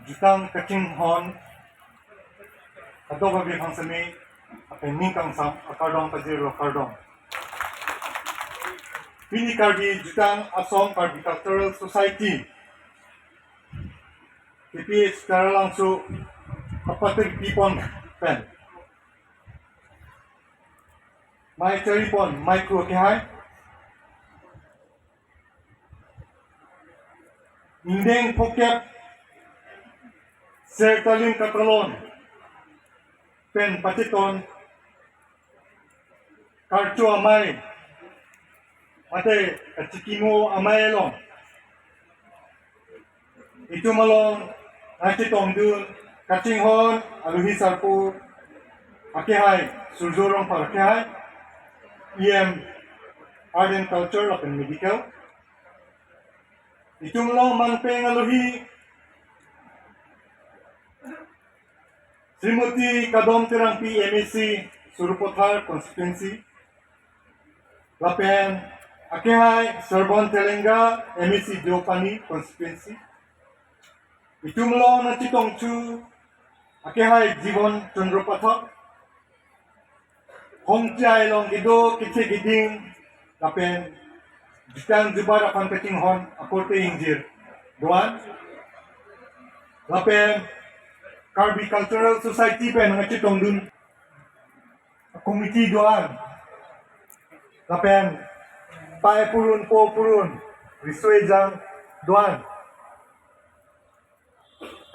jutang kating hon adoba bi hangsami apen ningkang sam akardong pajero kardong pini karbi jutang Assam Agricultural Society KPH karalangsu kapatig pipon pen mai teripon micro kejai indeng pokep sertalim katalon pen patiton kartu amai ate cikimo amai long itu malong nanti tongdun kacinghon aluhi sarpu akehai surjorong par akehai EM Art and Culture of Medical itu malong manpeng aluhi Srimati Kadom Terang PMEC Surupothar Constituency Lapen Akehai Serban Telenga MEC Jopani Constituency itu malong nanti tongchu Akehai Jibon Chandropathak Hongchai long gido kitse giding lapen Jitang Jubara Panpeting Hon Akorte Injir Doan lapen Karbi Cultural Society pen ngaci tongdun komiti doan lapen pae purun po purun riswe jang doan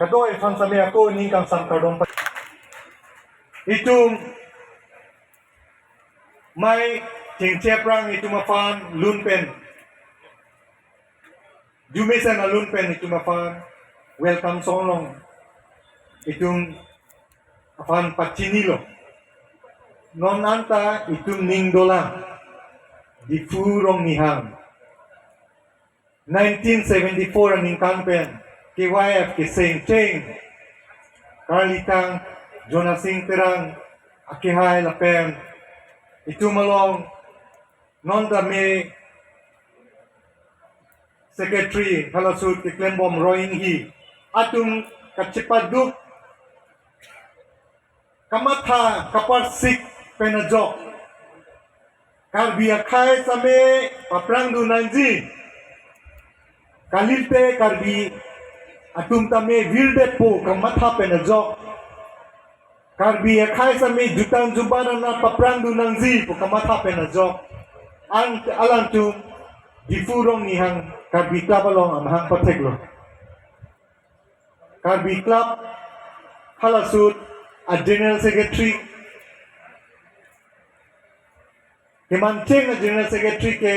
kadoy fan same ako ni kang sangkardong itung mai cengceprang itu mafan lunpen jumesan lunpen itu mafan welcome songlong itung afan pachinilo non anta itung ningdolang di furong nihang 1974 aning kampen KYF kiseng cheng karlitang jonasing terang akihai lapen itu malong non dame secretary halasut kiklembom roing hi atung kacipaduk kamatha kaparsik penajok karbi akai same paprang du nanji kalilte karbi atum tame vildepo kamatha penajok karbi akai same jutang jubana na paprang du nanji po kamatha penajok ang alantu difurong nihang karbi klabalong amhang pateklo karbi club halasut a general secretary Himanceng a general secretary ke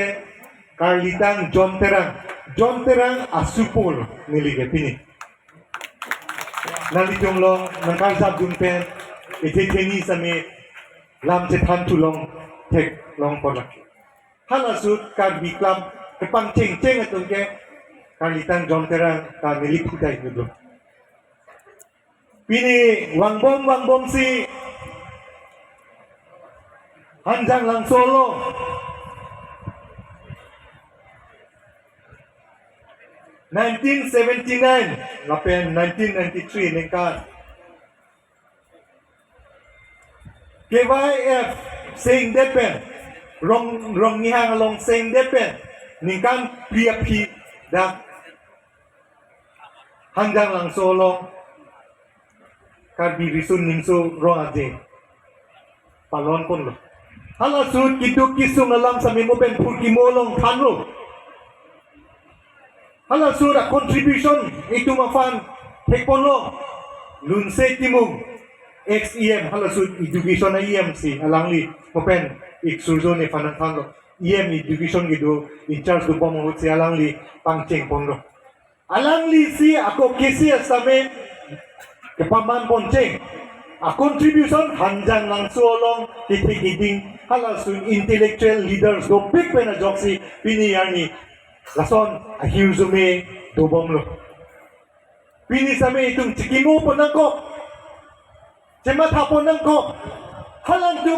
karlitang John Terang asupol nilige pini nalitong long nangkarsab dumpen ititeni same lamche tulong tek long polak halasut karbi club kepang ceng atong ke karlitang John Terang ka niliputai nudlo pini wangbom si Hanjang lang solo 1979 lapen 1993 ningkan KYF sing depen rong nihang along sing depen ningkan PFP da hanjang lang solo karbi risun ningsu rong aje palon pun lo hala sud kiduk kisung alam sa mimopen pulkimolong tanro hala sud a contribution itu mafan hekpolo lunse timung XEM hala sud education na EMC alangli mopen iksurzo ni fanan tanro EM education gitu in charge do pomong si alangli pangceng ponro alangli si ako kisi asame kepaman ponceng a contribution hanjang lang solong titigiding halasun intellectual leaders go big pena joksi piniyani lason a hiuzume do bomlo pini same itong cikimo ponangko cemat hapon nangko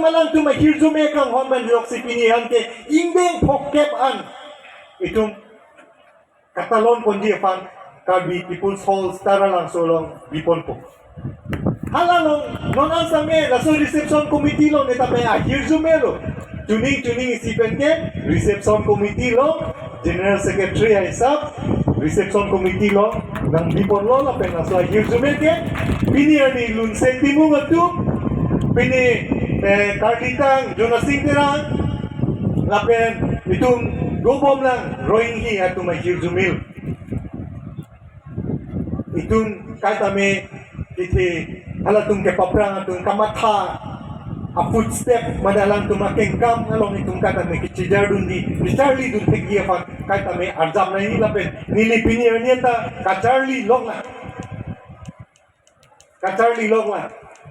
malang tu ma hiuzume kang honman joksi pinihan ke indeng pokep an itong katalon ponji fan Karbi People's Hall Stara lang solong bipon po. Halalong nonang same laso reception committee lo neta pe akhir jumelo. Tuning isipen ke reception committee lo general secretary ay sab reception committee lo nang bipon lo la pe laso akhir jumel ke pini ani lun sentimu ngatu pini kartitang jonasing terang la pe itung gobom lang roinghi atu akhir jumel. Itun kami iti halatung ke paprang atung kamatha a footstep madalang tumaking kam along itong kami kejai dundi Charlie dun tegi apa kami arjam na ini lapen nilipini nienta ka Charlie log la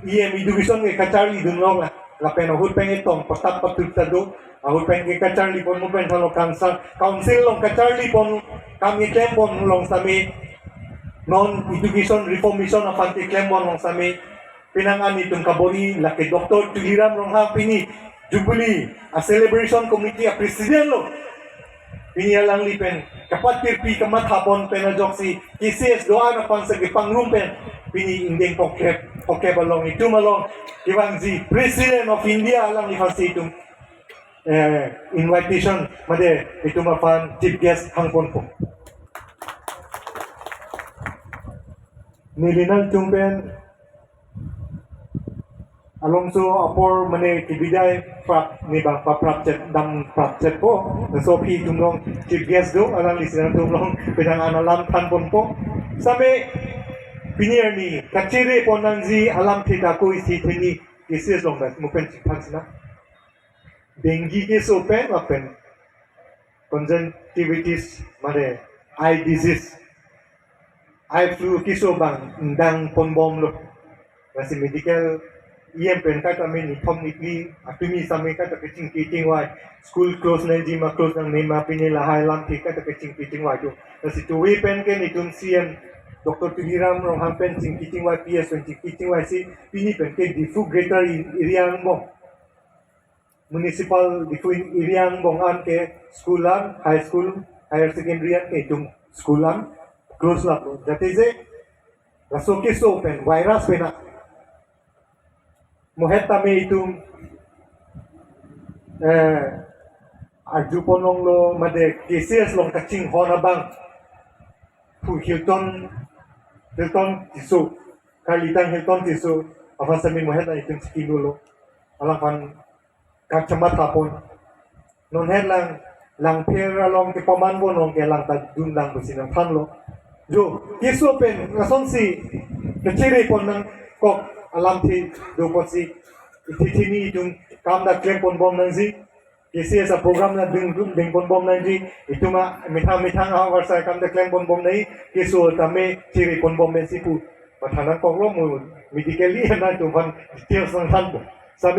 EM education ke ka Charlie dun log la lapen ahut peng itong patap patut tado ahut peng ke ka Charlie pon mo pen halo council long ka Charlie pon kami tempon long sami non-education reformation of anti-Clemon ng sami pinangan itong kabori laki Dr. Tuliram ng pini Jubilee a celebration committee a president lo pinialang lipen kapat tirpi kamat hapon penajok si KCS doan apan sa gipangrumpen pini indeng poke balong itu malong iwang si president of India alang ifasi itong invitation made itu mafan chief guest hangpon po. Nilinal tumpen alongso apor mane kibidai prap ni bang paprapcet dam prapcet po so pi tumlong chief guest do alang listener tumlong pinang analam tanpon po sabe pinier ni kacire ponanzi alamthe ko isi thini isis long bas mupen chipansina dengue ke open conjunctivitis mane eye disease I flu kiso bang ndang ponbom lo kasi medical EM pen kami ni thom ni atumi samai kata kecing wai school close na ji ma close nang nema pini lahai lam thi kata kecing wai tu kasi tu we pen ke ni tum CM Dr. Tuliram rong ham pen kecing wai PS kecing wai si pini pen ke difu greater area bong municipal difu area bong an ke schoolan high school higher secondary an ke tum schoolan close lah bro. Jadi je rasoke open virus pena muhet tame itu arjuponong lo made cases long kacing hona bang pu Hilton tisu kalitang Hilton tisu apa sami muhet na itu skin lo alang kacamat kapon non het lang pera long ke paman bon long ke lang tadun lang businang tan lo jo keso pen rason si kecire pon nang kok alamthe do posi itithini tung kam da klem pon bom nang si kesi sa program na ding pon bom nang si ituma mitang awar sa kam da klem pon bom nai keso tame cire pon bom men si pu pathanan kok lo mu medically na tu van details nang tan